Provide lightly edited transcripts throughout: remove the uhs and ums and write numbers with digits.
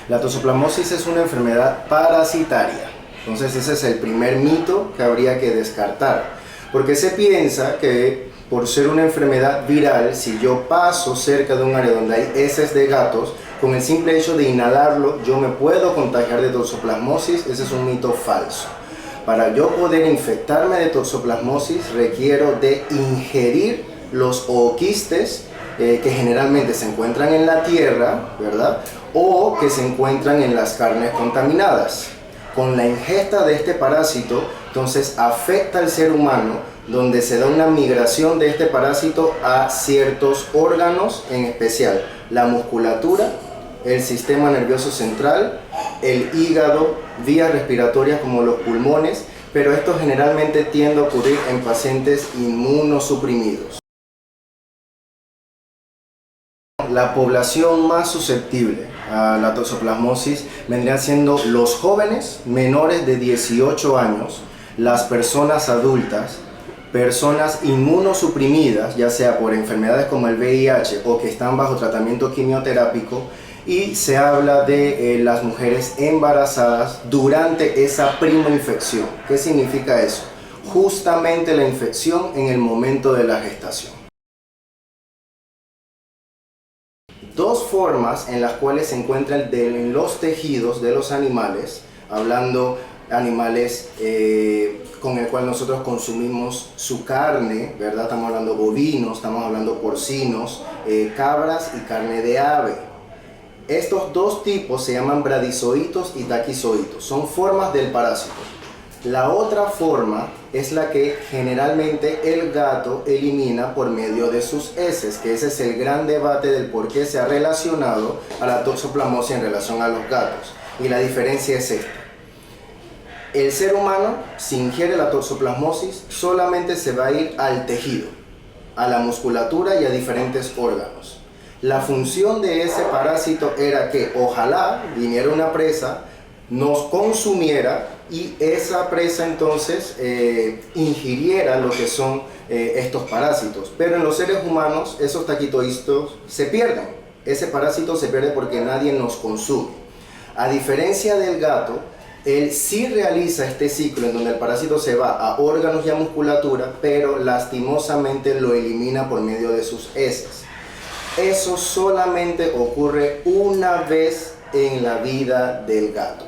La toxoplasmosis es una enfermedad parasitaria. Entonces ese es el primer mito que habría que descartar. Porque se piensa que por ser una enfermedad viral, si yo paso cerca de un área donde hay heces de gatos, con el simple hecho de inhalarlo, yo me puedo contagiar de toxoplasmosis. Ese es un mito falso. Para yo poder infectarme de toxoplasmosis, requiero de ingerir los ooquistes que generalmente se encuentran en la tierra, ¿verdad? O que se encuentran en las carnes contaminadas. Con la ingesta de este parásito, entonces afecta al ser humano, donde se da una migración de este parásito a ciertos órganos, en especial la musculatura, el sistema nervioso central, el hígado, vías respiratorias como los pulmones, pero esto generalmente tiende a ocurrir en pacientes inmunosuprimidos. La población más susceptible a la toxoplasmosis vendrían siendo los jóvenes menores de 18 años, las personas adultas, personas inmunosuprimidas, ya sea por enfermedades como el VIH o que están bajo tratamiento quimioterápico, y se habla de las mujeres embarazadas durante esa primoinfección. ¿Qué significa eso? Justamente la infección en el momento de la gestación. Dos formas en las cuales se encuentran en los tejidos de los animales, hablando animales con el cual nosotros consumimos su carne, ¿verdad? Estamos hablando bovinos, estamos hablando porcinos, cabras y carne de ave. Estos dos tipos se llaman bradizoitos y taquizoitos, son formas del parásito. La otra forma es la que generalmente el gato elimina por medio de sus heces, que ese es el gran debate del por qué se ha relacionado a la toxoplasmosis en relación a los gatos. Y la diferencia es esta. El ser humano, si ingiere la toxoplasmosis, solamente se va a ir al tejido, a la musculatura y a diferentes órganos. La función de ese parásito era que ojalá viniera una presa, nos consumiera y esa presa entonces ingiriera lo que son estos parásitos. Pero en los seres humanos esos taquizoitos se pierden. Ese parásito se pierde porque nadie nos consume. A diferencia del gato, él sí realiza este ciclo en donde el parásito se va a órganos y a musculatura, pero lastimosamente lo elimina por medio de sus heces. Eso solamente ocurre una vez en la vida del gato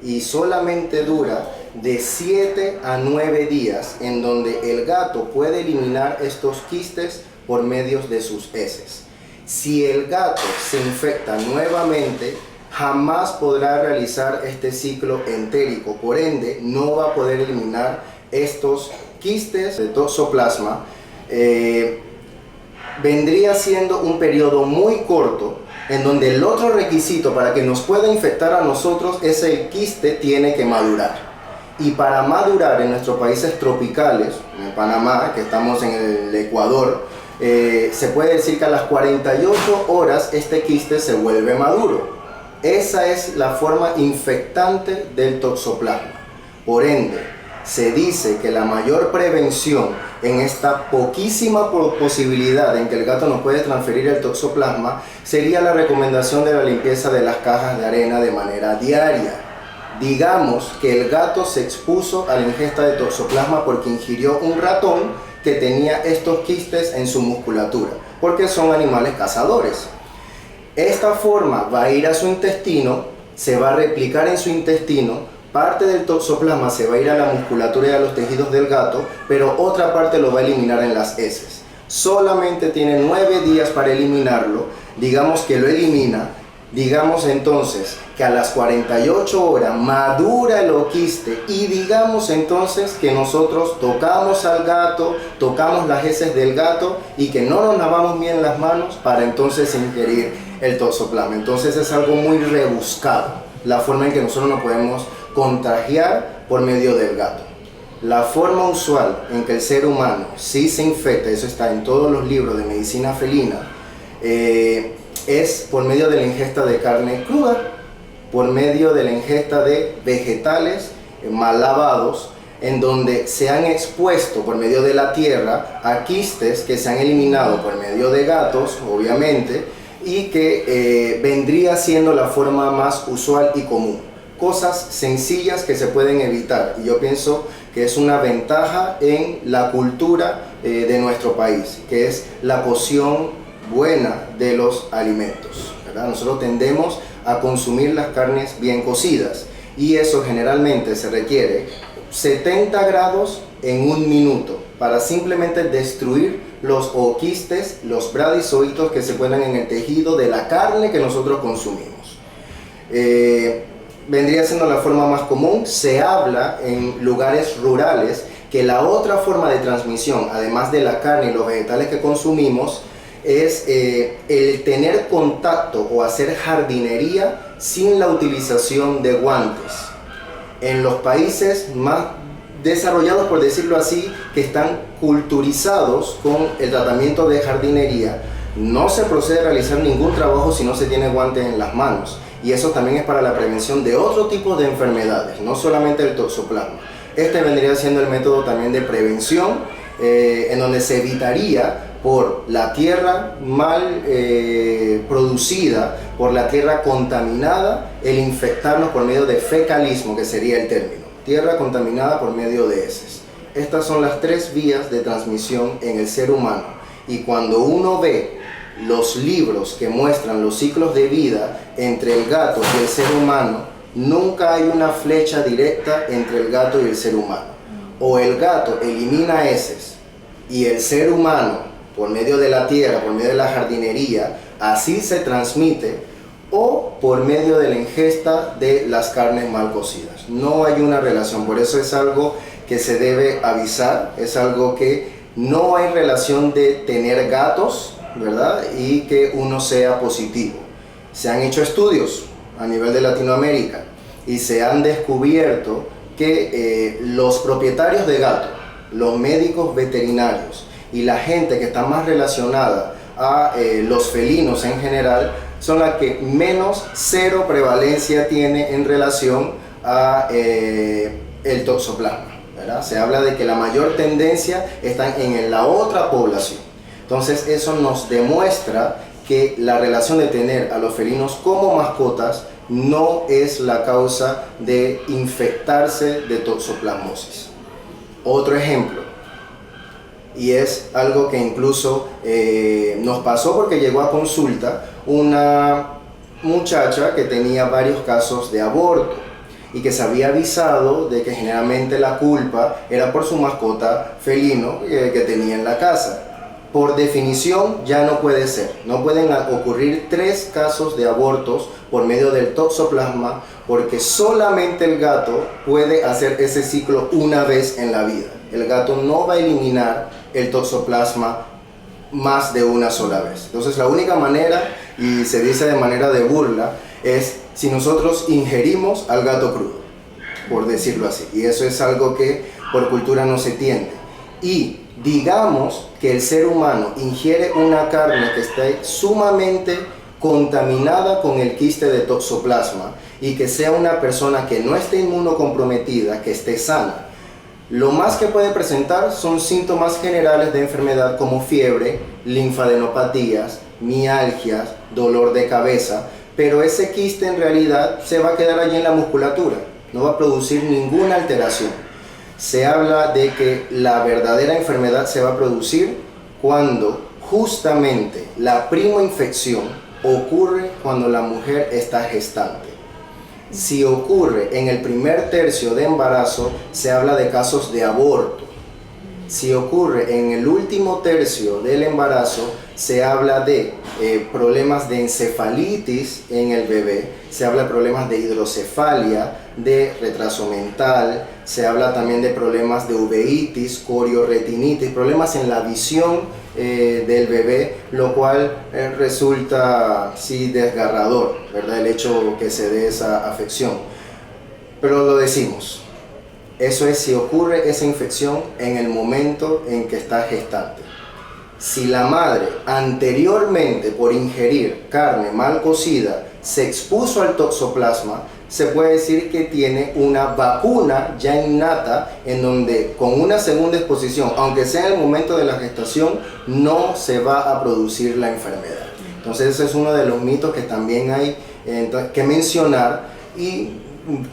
y solamente dura de 7 a 9 días, en donde el gato puede eliminar estos quistes por medio de sus heces. Si el gato se infecta nuevamente, jamás podrá realizar este ciclo entérico, por ende no va a poder eliminar estos quistes de toxoplasma. Vendría siendo un periodo muy corto, en donde el otro requisito para que nos pueda infectar a nosotros es el quiste tiene que madurar. Y para madurar en nuestros países tropicales, en Panamá, que estamos en el Ecuador, se puede decir que a las 48 horas este quiste se vuelve maduro. Esa es la forma infectante del toxoplasma. Por ende, se dice que la mayor prevención en esta poquísima posibilidad en que el gato nos puede transferir el toxoplasma sería la recomendación de la limpieza de las cajas de arena de manera diaria. Digamos que el gato se expuso a la ingesta de toxoplasma porque ingirió un ratón que tenía estos quistes en su musculatura, porque son animales cazadores. Esta forma va a ir a su intestino, se va a replicar en su intestino. Parte del toxoplasma se va a ir a la musculatura y a los tejidos del gato, pero otra parte lo va a eliminar en las heces. Solamente tiene 9 días para eliminarlo. Digamos que lo elimina. Digamos entonces que a las 48 horas madura el oquiste y digamos entonces que nosotros tocamos al gato, tocamos las heces del gato y que no nos lavamos bien las manos para entonces ingerir el toxoplasma. Entonces es algo muy rebuscado la forma en que nosotros nos podemos contagiar por medio del gato. La forma usual en que el ser humano sí se infecta, eso está en todos los libros de medicina felina, es por medio de la ingesta de carne cruda, por medio de la ingesta de vegetales mal lavados, en donde se han expuesto por medio de la tierra a quistes que se han eliminado por medio de gatos, obviamente, y que vendría siendo la forma más usual y común. Cosas sencillas que se pueden evitar, y yo pienso que es una ventaja en la cultura de nuestro país, que es la cocción buena de los alimentos, ¿verdad? Nosotros tendemos a consumir las carnes bien cocidas, y eso generalmente se requiere 70 grados en 1 minuto para simplemente destruir los oquistes, los bradizoitos que se encuentran en el tejido de la carne que nosotros consumimos. Vendría siendo la forma más común. Se habla en lugares rurales que la otra forma de transmisión, además de la carne y los vegetales que consumimos, es el tener contacto o hacer jardinería sin la utilización de guantes. En los países más desarrollados, por decirlo así, que están culturizados con el tratamiento de jardinería, no se procede a realizar ningún trabajo si no se tiene guantes en las manos. Y eso también es para la prevención de otro tipo de enfermedades, no solamente el toxoplasma. Este vendría siendo el método también de prevención, en donde se evitaría por la tierra mal producida, por la tierra contaminada, el infectarnos por medio de fecalismo, que sería el término. Tierra contaminada por medio de heces. Estas son las 3 vías de transmisión en el ser humano. Y cuando uno ve los libros que muestran los ciclos de vida entre el gato y el ser humano, nunca hay una flecha directa entre el gato y el ser humano. O el gato elimina heces y el ser humano, por medio de la tierra, por medio de la jardinería, así se transmite, o por medio de la ingesta de las carnes mal cocidas. No hay una relación, por eso es algo que se debe avisar, es algo que no hay relación de tener gatos, ¿verdad? Y que uno sea positivo. Se han hecho estudios a nivel de Latinoamérica y se han descubierto que los propietarios de gatos, los médicos veterinarios y la gente que está más relacionada a los felinos en general son las que menos 0 prevalencia tiene en relación a el toxoplasma, ¿verdad? Se habla de que la mayor tendencia está en la otra población. Entonces eso nos demuestra que la relación de tener a los felinos como mascotas no es la causa de infectarse de toxoplasmosis. Otro ejemplo, y es algo que incluso nos pasó porque llegó a consulta una muchacha que tenía varios casos de aborto y que se había avisado de que generalmente la culpa era por su mascota felino que tenía en la casa. Por definición ya no puede ser, no pueden ocurrir 3 casos de abortos por medio del toxoplasma, porque solamente el gato puede hacer ese ciclo una vez en la vida. El gato no va a eliminar el toxoplasma más de una sola vez. Entonces la única manera, y se dice de manera de burla, es si nosotros ingerimos al gato crudo, por decirlo así. Y eso es algo que por cultura no se tiende. Y digamos que el ser humano ingiere una carne que esté sumamente contaminada con el quiste de toxoplasma y que sea una persona que no esté inmunocomprometida, que esté sana. Lo más que puede presentar son síntomas generales de enfermedad como fiebre, linfadenopatías, mialgias, dolor de cabeza, pero ese quiste en realidad se va a quedar allí en la musculatura, no va a producir ninguna alteración. Se habla de que la verdadera enfermedad se va a producir cuando justamente la primoinfección ocurre cuando la mujer está gestante. Si ocurre en el primer tercio de embarazo, se habla de casos de aborto. Si ocurre en el último tercio del embarazo, se habla de problemas de encefalitis en el bebé, se habla de problemas de hidrocefalia, de retraso mental, se habla también de problemas de uveitis, corioretinitis, problemas en la visión del bebé, lo cual resulta sí desgarrador, ¿verdad? El hecho que se dé esa afección. Pero lo decimos, eso es si ocurre esa infección en el momento en que está gestante. Si la madre anteriormente por ingerir carne mal cocida se expuso al toxoplasma, se puede decir que tiene una vacuna ya innata en donde con una segunda exposición, aunque sea en el momento de la gestación, no se va a producir la enfermedad. Entonces ese es uno de los mitos que también hay que mencionar, y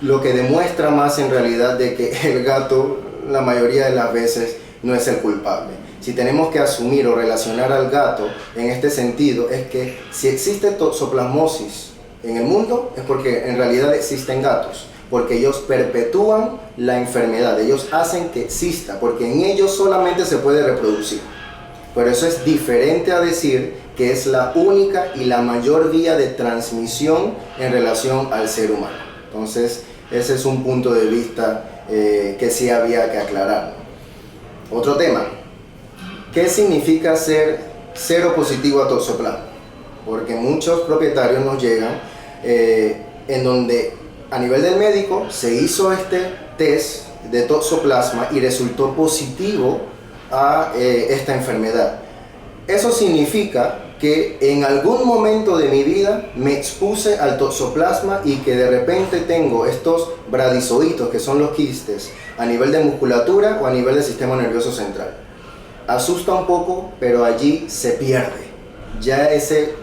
lo que demuestra más en realidad de que el gato la mayoría de las veces no es el culpable. Si tenemos que asumir o relacionar al gato en este sentido, es que si existe toxoplasmosis en el mundo es porque en realidad existen gatos, porque ellos perpetúan la enfermedad, ellos hacen que exista, porque en ellos solamente se puede reproducir. Pero eso es diferente a decir que es la única y la mayor vía de transmisión en relación al ser humano. Entonces, ese es un punto de vista que sí había que aclarar. Otro tema, ¿qué significa ser cero positivo a toxoplasma? Porque muchos propietarios nos llegan en donde a nivel del médico se hizo este test de toxoplasma y resultó positivo a esta enfermedad. Eso significa que en algún momento de mi vida me expuse al toxoplasma y que de repente tengo estos bradizoitos, que son los quistes, a nivel de musculatura o a nivel del sistema nervioso central. Asusta un poco, pero allí se pierde. Ya ese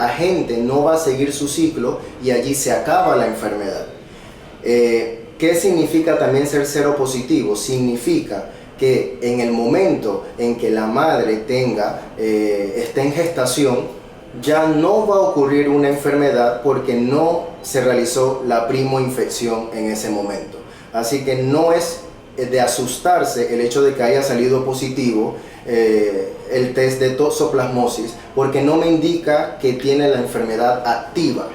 agente no va a seguir su ciclo y allí se acaba la enfermedad. ¿Qué significa también ser cero positivo? Significa que en el momento en que la madre esté en gestación, ya no va a ocurrir una enfermedad porque no se realizó la primoinfección en ese momento. Así que no es de asustarse el hecho de que haya salido positivo el test de toxoplasmosis, porque no me indica que tiene la enfermedad activa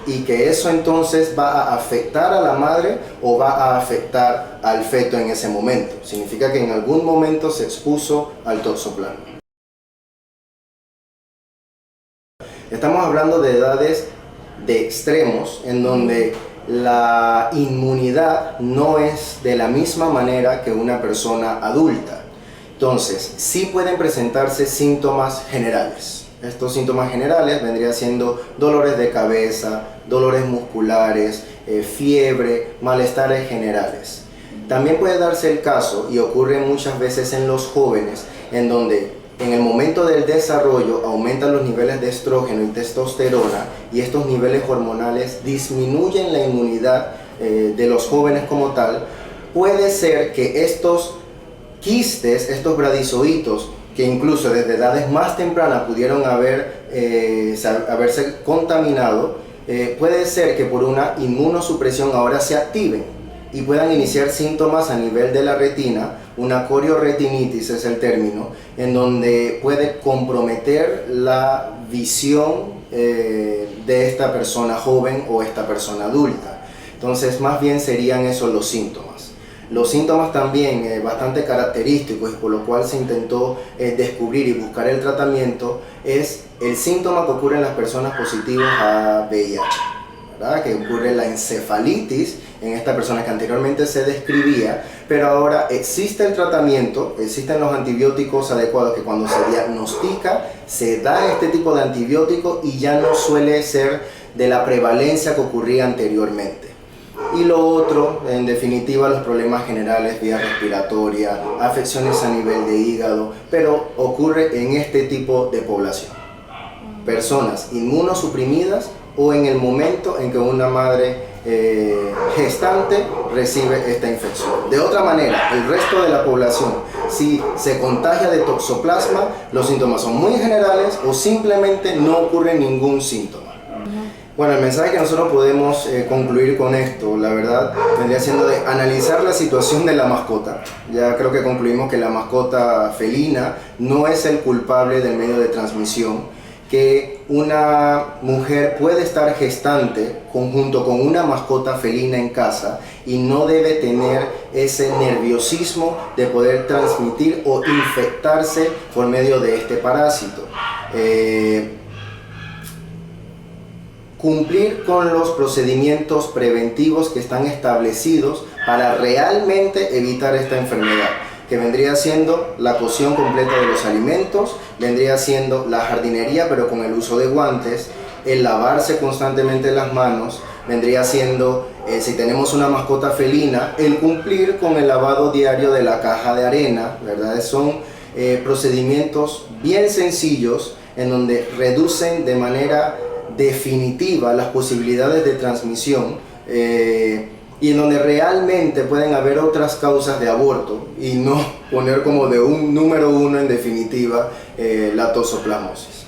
y que eso entonces va a afectar a la madre o va a afectar al feto en ese momento. Significa que en algún momento se expuso al toxoplasma. Estamos hablando de edades de extremos en donde la inmunidad no es de la misma manera que una persona adulta. Entonces, sí pueden presentarse síntomas generales. Estos síntomas generales vendrían siendo dolores de cabeza, dolores musculares, fiebre, malestares generales. También puede darse el caso, y ocurre muchas veces en los jóvenes, en donde en el momento del desarrollo aumentan los niveles de estrógeno y testosterona, y estos niveles hormonales disminuyen la inmunidad de los jóvenes como tal. Puede ser que estos quistes, estos bradizoitos, que incluso desde edades más tempranas pudieron haberse contaminado, puede ser que por una inmunosupresión ahora se activen y puedan iniciar síntomas a nivel de la retina, una corioretinitis es el término, en donde puede comprometer la visión de esta persona joven o esta persona adulta. Entonces, más bien serían esos los síntomas. Los síntomas también bastante característicos y por lo cual se intentó descubrir y buscar el tratamiento es el síntoma que ocurre en las personas positivas a VIH, ¿verdad? Que ocurre la encefalitis en esta persona que anteriormente se describía, pero ahora existe el tratamiento, existen los antibióticos adecuados que cuando se diagnostica se da este tipo de antibiótico y ya no suele ser de la prevalencia que ocurría anteriormente. Y lo otro, en definitiva, los problemas generales, vía respiratoria, afecciones a nivel de hígado, pero ocurre en este tipo de población. Personas inmunosuprimidas o en el momento en que una madre gestante recibe esta infección. De otra manera, el resto de la población, si se contagia de toxoplasma, los síntomas son muy generales o simplemente no ocurre ningún síntoma. Bueno, el mensaje que nosotros podemos concluir con esto, la verdad, vendría siendo de analizar la situación de la mascota. Ya creo que concluimos que la mascota felina no es el culpable del medio de transmisión, que una mujer puede estar gestante junto con una mascota felina en casa y no debe tener ese nerviosismo de poder transmitir o infectarse por medio de este parásito. Cumplir con los procedimientos preventivos que están establecidos para realmente evitar esta enfermedad, que vendría siendo la cocción completa de los alimentos, vendría siendo la jardinería pero con el uso de guantes, el lavarse constantemente las manos, vendría siendo, si tenemos una mascota felina, el cumplir con el lavado diario de la caja de arena, ¿verdad? Son procedimientos bien sencillos en donde reducen de manera definitiva las posibilidades de transmisión y en donde realmente pueden haber otras causas de aborto y no poner como de un número uno en definitiva la toxoplasmosis.